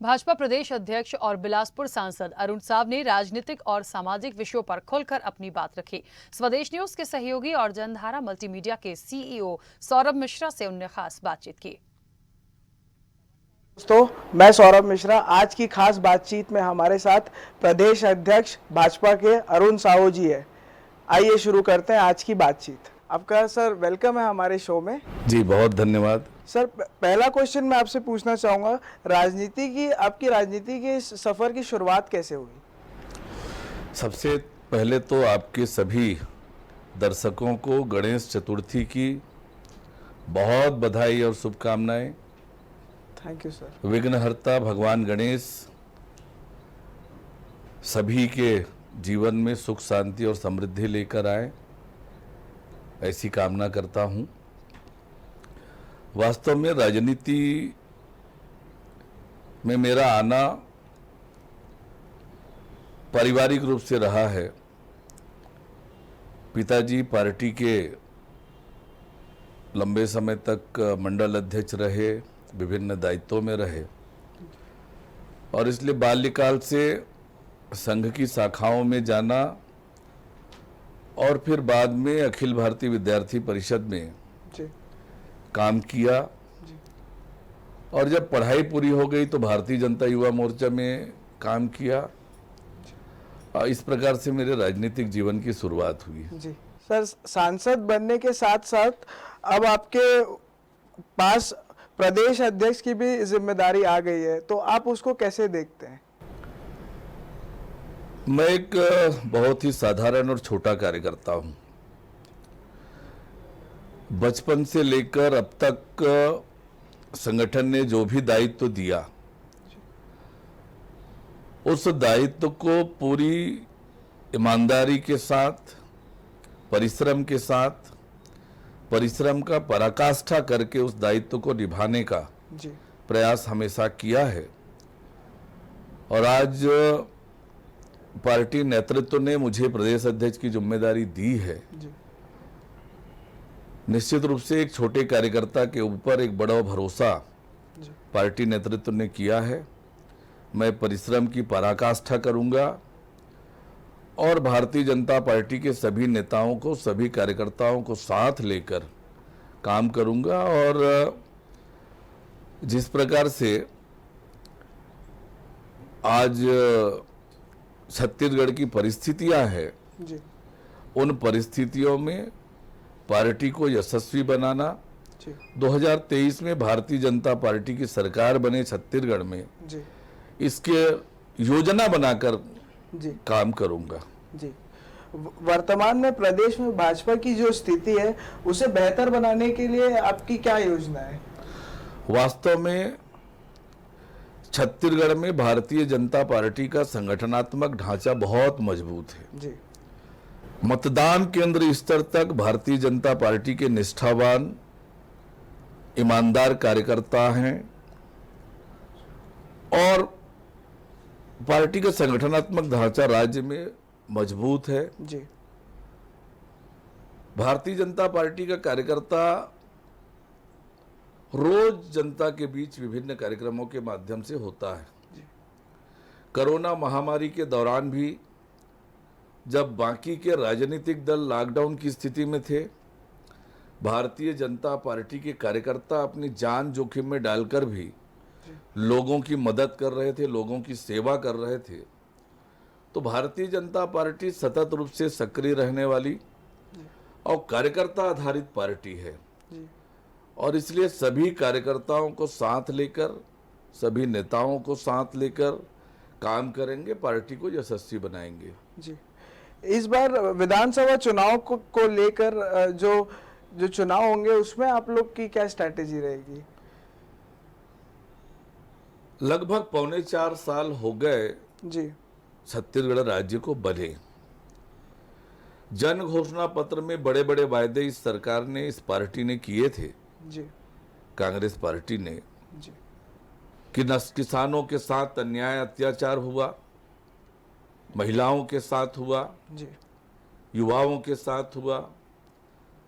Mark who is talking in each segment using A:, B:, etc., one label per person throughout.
A: भाजपा प्रदेश अध्यक्ष और बिलासपुर सांसद अरुण साव ने राजनीतिक और सामाजिक विषयों पर खुलकर अपनी बात रखी। स्वदेश न्यूज के सहयोगी और जनधारा मल्टीमीडिया के सीईओ सौरभ मिश्रा से उन्होंने खास बातचीत की।
B: दोस्तों, मैं सौरभ मिश्रा। आज की खास बातचीत में हमारे साथ प्रदेश अध्यक्ष भाजपा के अरुण साव जी है। आइए शुरू करते हैं आज की बातचीत। आपका सर वेलकम है हमारे शो में।
C: जी बहुत धन्यवाद।
B: सर, पहला क्वेश्चन मैं आपसे पूछना चाहूँगा, आपकी राजनीति के सफ़र की शुरुआत कैसे हुई?
C: सबसे पहले तो आपके सभी दर्शकों को गणेश चतुर्थी की बहुत बधाई और शुभकामनाएं।
B: Thank you sir.
C: विघ्नहर्ता भगवान गणेश सभी के जीवन में सुख शांति और समृद्धि लेकर आए, ऐसी कामना करता हूं। वास्तव में राजनीति में मेरा आना पारिवारिक रूप से रहा है। पिताजी पार्टी के लंबे समय तक मंडल अध्यक्ष रहे, विभिन्न दायित्वों में रहे और इसलिए बाल्यकाल से संघ की शाखाओं में जाना और फिर बाद में अखिल भारतीय विद्यार्थी परिषद में
B: जी।
C: काम किया
B: जी।
C: और जब पढ़ाई पूरी हो गई तो भारतीय जनता युवा मोर्चा में काम किया। इस प्रकार से मेरे राजनीतिक जीवन की शुरुआत हुई।
B: जी सर, सांसद बनने के साथ साथ अब आपके पास प्रदेश अध्यक्ष की भी जिम्मेदारी आ गई है, तो आप उसको कैसे देखते हैं?
C: मैं एक बहुत ही साधारण और छोटा कार्यकर्ता हूं। बचपन से लेकर अब तक संगठन ने जो भी दायित्व दिया, उस दायित्व को पूरी ईमानदारी के साथ, परिश्रम के साथ, परिश्रम का पराकाष्ठा करके उस दायित्व को निभाने का
B: जी।
C: प्रयास हमेशा किया है। और आज पार्टी नेतृत्व ने मुझे प्रदेश अध्यक्ष की जिम्मेदारी दी है।
B: जी।
C: निश्चित रूप से एक छोटे कार्यकर्ता के ऊपर एक बड़ा भरोसा
B: जी।
C: पार्टी नेतृत्व ने किया है। मैं परिश्रम की पराकाष्ठा करूंगा और भारतीय जनता पार्टी के सभी नेताओं को, सभी कार्यकर्ताओं को साथ लेकर काम करूंगा। और जिस प्रकार से आज छत्तीसगढ़ की परिस्थितियां हैं,
B: जी।
C: उन परिस्थितियों में पार्टी को यशस्वी बनाना।
B: जी।
C: 2023 में भारतीय जनता पार्टी की सरकार बने छत्तीसगढ़ में,
B: जी।
C: इसके योजना बनाकर
B: जी।
C: काम करूंगा।
B: जी। वर्तमान में प्रदेश में भाजपा की जो स्थिति है, उसे बेहतर बनाने के लिए आपकी क्या योजना है?
C: वास्तव में छत्तीसगढ़ में भारतीय जनता पार्टी का संगठनात्मक ढांचा बहुत मजबूत है।
B: जी।
C: मतदान केंद्र स्तर तक भारतीय जनता पार्टी के निष्ठावान, ईमानदार कार्यकर्ता हैं और पार्टी का संगठनात्मक ढांचा राज्य में मजबूत है।
B: जी।
C: भारतीय जनता पार्टी का कार्यकर्ता रोज जनता के बीच विभिन्न कार्यक्रमों के माध्यम से होता है।
B: जी।
C: कोरोना महामारी के दौरान भी जब बाकी के राजनीतिक दल लॉकडाउन की स्थिति में थे, भारतीय जनता पार्टी के कार्यकर्ता अपनी जान जोखिम में डालकर भी लोगों की मदद कर रहे थे, लोगों की सेवा कर रहे थे। तो भारतीय जनता पार्टी सतत रूप से सक्रिय रहने वाली और कार्यकर्ता आधारित पार्टी है।
B: जी।
C: और इसलिए सभी कार्यकर्ताओं को साथ लेकर, सभी नेताओं को साथ लेकर काम करेंगे, पार्टी को यशस्वी बनाएंगे।
B: जी। इस बार विधानसभा चुनाव को लेकर जो चुनाव होंगे, उसमें आप लोग की क्या स्ट्रैटेजी रहेगी?
C: लगभग 4.25 साल हो गए
B: जी।
C: छत्तीसगढ़ राज्य को बने। जन घोषणा पत्र में बड़े बड़े वायदे इस सरकार ने, इस पार्टी ने किए थे,
B: जी।
C: कांग्रेस पार्टी ने,
B: जी।
C: कि किसानों के साथ अन्याय अत्याचार हुआ, महिलाओं के साथ हुआ,
B: जी।
C: युवाओं के साथ हुआ,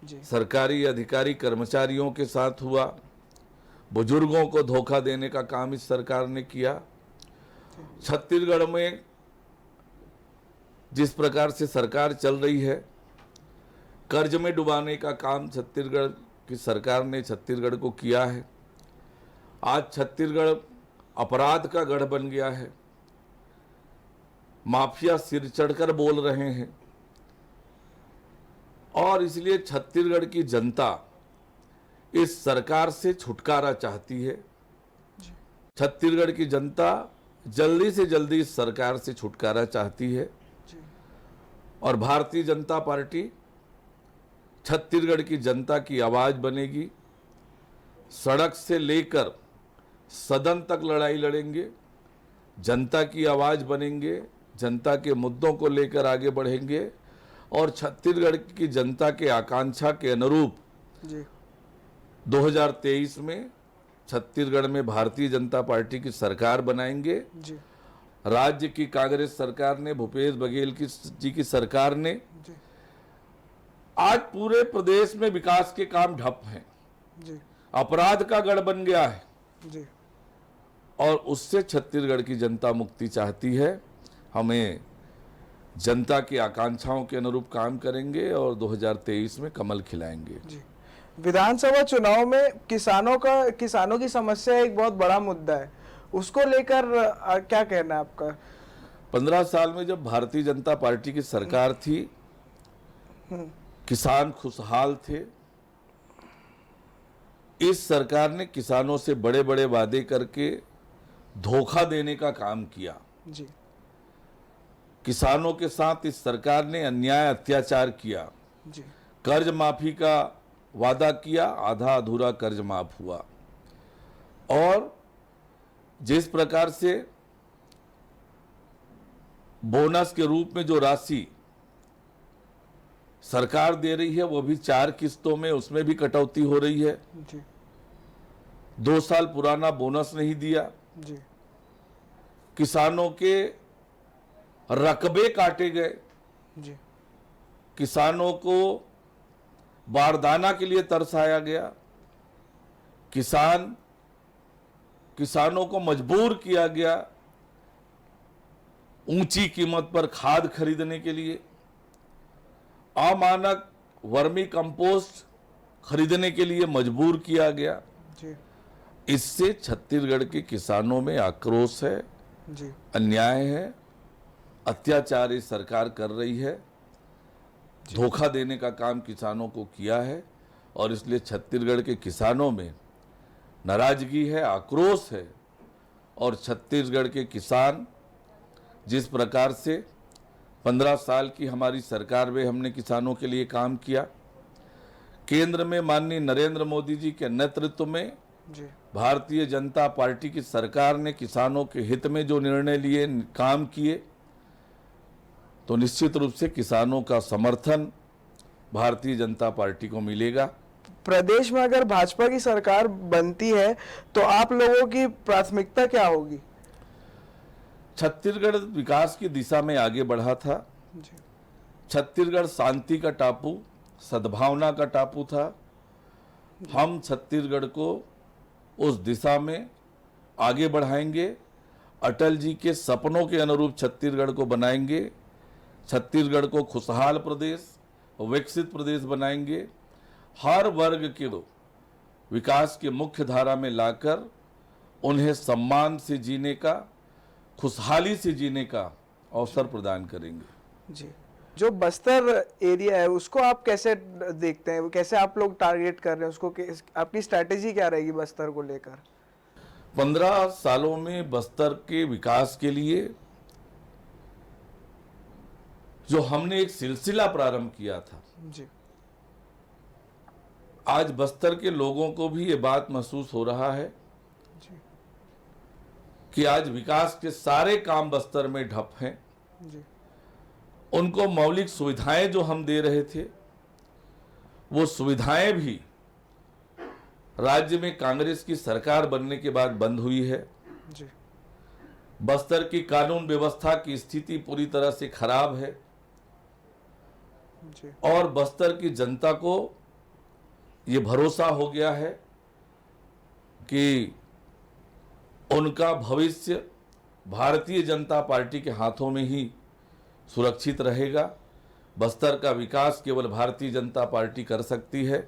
B: जी।
C: सरकारी अधिकारी कर्मचारियों के साथ हुआ, बुजुर्गों को धोखा देने का काम इस सरकार ने किया। छत्तीसगढ़ में जिस प्रकार से सरकार चल रही है, कर्ज में डुबाने का काम छत्तीसगढ़ की सरकार ने छत्तीसगढ़ को किया है। आज छत्तीसगढ़ अपराध का गढ़ बन गया है, माफिया सिर चढ़कर बोल रहे हैं और इसलिए छत्तीसगढ़ की जनता इस सरकार से छुटकारा चाहती है। छत्तीसगढ़ की जनता जल्दी से जल्दी इस सरकार से छुटकारा चाहती है और भारतीय जनता पार्टी छत्तीसगढ़ की जनता की आवाज बनेगी। सड़क से लेकर सदन तक लड़ाई लड़ेंगे, जनता की आवाज बनेंगे, जनता के मुद्दों को लेकर आगे बढ़ेंगे और छत्तीसगढ़ की जनता के आकांक्षा के अनुरूप 2023 में छत्तीसगढ़ में भारतीय जनता पार्टी की सरकार बनाएंगे। राज्य की कांग्रेस सरकार ने, भूपेश बघेल जी की सरकार ने, आज पूरे प्रदेश में विकास के काम ठप हैं, अपराध का गढ़ बन गया है और उससे छत्तीसगढ़ की जनता मुक्ति चाहती है। हमें जनता की आकांक्षाओं के अनुरूप काम करेंगे और 2023 में कमल खिलाएंगे।
B: विधानसभा चुनाव में किसानों की समस्या एक बहुत बड़ा मुद्दा है, उसको लेकर क्या कहना है आपका?
C: 15 साल में जब भारतीय जनता पार्टी की सरकार थी, किसान खुशहाल थे। इस सरकार ने किसानों से बड़े बड़े वादे करके धोखा देने का काम किया। किसानों के साथ इस सरकार ने अन्याय अत्याचार किया। कर्ज माफी का वादा किया, आधा अधूरा कर्ज माफ हुआ और जिस प्रकार से बोनस के रूप में जो राशि सरकार दे रही है वो भी 4 किस्तों में, उसमें भी कटौती हो रही है। 2 साल पुराना बोनस नहीं दिया। किसानों के रकबे काटे गए। किसानों को बारदाना के लिए तरसाया गया। किसानों को मजबूर किया गया ऊंची कीमत पर खाद खरीदने के लिए, अमानक वर्मी कंपोस्ट खरीदने के लिए मजबूर किया गया। इससे छत्तीसगढ़ के किसानों में आक्रोश है, अन्याय है, अत्याचार इस सरकार कर रही है, धोखा देने का काम किसानों को किया है और इसलिए छत्तीसगढ़ के किसानों में नाराजगी है, आक्रोश है और छत्तीसगढ़ के किसान जिस प्रकार से 15 साल की हमारी सरकार में हमने किसानों के लिए काम किया, केंद्र में माननीय नरेंद्र मोदी जी के नेतृत्व में भारतीय जनता पार्टी की सरकार ने किसानों के हित में जो निर्णय लिए, काम किए, तो निश्चित रूप से किसानों का समर्थन भारतीय जनता पार्टी को मिलेगा।
B: प्रदेश में अगर भाजपा की सरकार बनती है तो आप लोगों की प्राथमिकता क्या होगी?
C: छत्तीसगढ़ विकास की दिशा में आगे बढ़ा था। छत्तीसगढ़ शांति का टापू, सद्भावना का टापू था। हम छत्तीसगढ़ को उस दिशा में आगे बढ़ाएंगे, अटल जी के सपनों के अनुरूप छत्तीसगढ़ को बनाएंगे। छत्तीसगढ़ को खुशहाल प्रदेश, विकसित प्रदेश बनाएंगे। हर वर्ग के विकास के मुख्य धारा में लाकर उन्हें सम्मान से जीने का, खुशहाली से जीने का अवसर प्रदान करेंगे।
B: जी, जो बस्तर एरिया है उसको आप कैसे देखते हैं, कैसे आप लोग टारगेट कर रहे हैं उसको, आपकी स्ट्रैटेजी क्या रहेगी बस्तर को लेकर?
C: 15 सालों में बस्तर के विकास के लिए जो हमने एक सिलसिला प्रारंभ किया था, आज बस्तर के लोगों को भी ये बात महसूस हो रहा है कि आज विकास के सारे काम बस्तर में ठप हैं। उनको मौलिक सुविधाएं जो हम दे रहे थे, वो सुविधाएं भी राज्य में कांग्रेस की सरकार बनने के बाद बंद हुई है। बस्तर की कानून व्यवस्था की स्थिति पूरी तरह से खराब है और बस्तर की जनता को ये भरोसा हो गया है कि उनका भविष्य भारतीय जनता पार्टी के हाथों में ही सुरक्षित रहेगा। बस्तर का विकास केवल भारतीय जनता पार्टी कर सकती है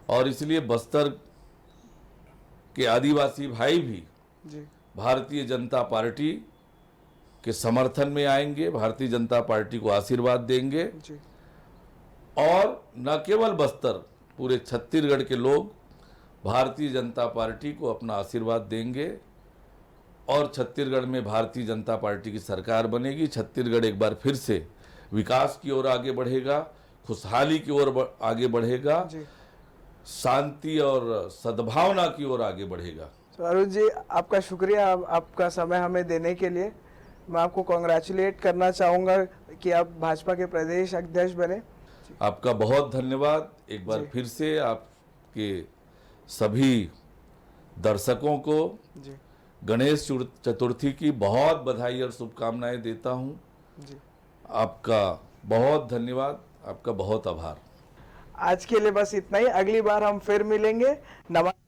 C: और इसलिए बस्तर के आदिवासी भाई भी
B: जी
C: भारतीय जनता पार्टी के समर्थन में आएंगे, भारतीय जनता पार्टी को आशीर्वाद देंगे
B: जी
C: और न केवल बस्तर, पूरे छत्तीसगढ़ के लोग भारतीय जनता पार्टी को अपना आशीर्वाद देंगे और छत्तीसगढ़ में भारतीय जनता पार्टी की सरकार बनेगी। छत्तीसगढ़ एक बार फिर से विकास की ओर आगे बढ़ेगा, खुशहाली की ओर आगे बढ़ेगा,
B: जी।
C: शांति और सद्भावना की ओर आगे बढ़ेगा।
B: तो अरुण जी, आपका शुक्रिया आपका समय हमें देने के लिए। मैं आपको कॉन्ग्रेचुलेट करना चाहूँगा कि आप भाजपा के प्रदेश अध्यक्ष बने।
C: आपका बहुत धन्यवाद। एक बार
B: जी।
C: फिर से आपके सभी दर्शकों को
B: जी
C: गणेश चतुर्थी की बहुत बधाई और शुभकामनाएं देता हूं।
B: जी।
C: आपका बहुत धन्यवाद, आपका बहुत आभार।
B: आज के लिए बस इतना ही। अगली बार हम फिर मिलेंगे। नमस्कार।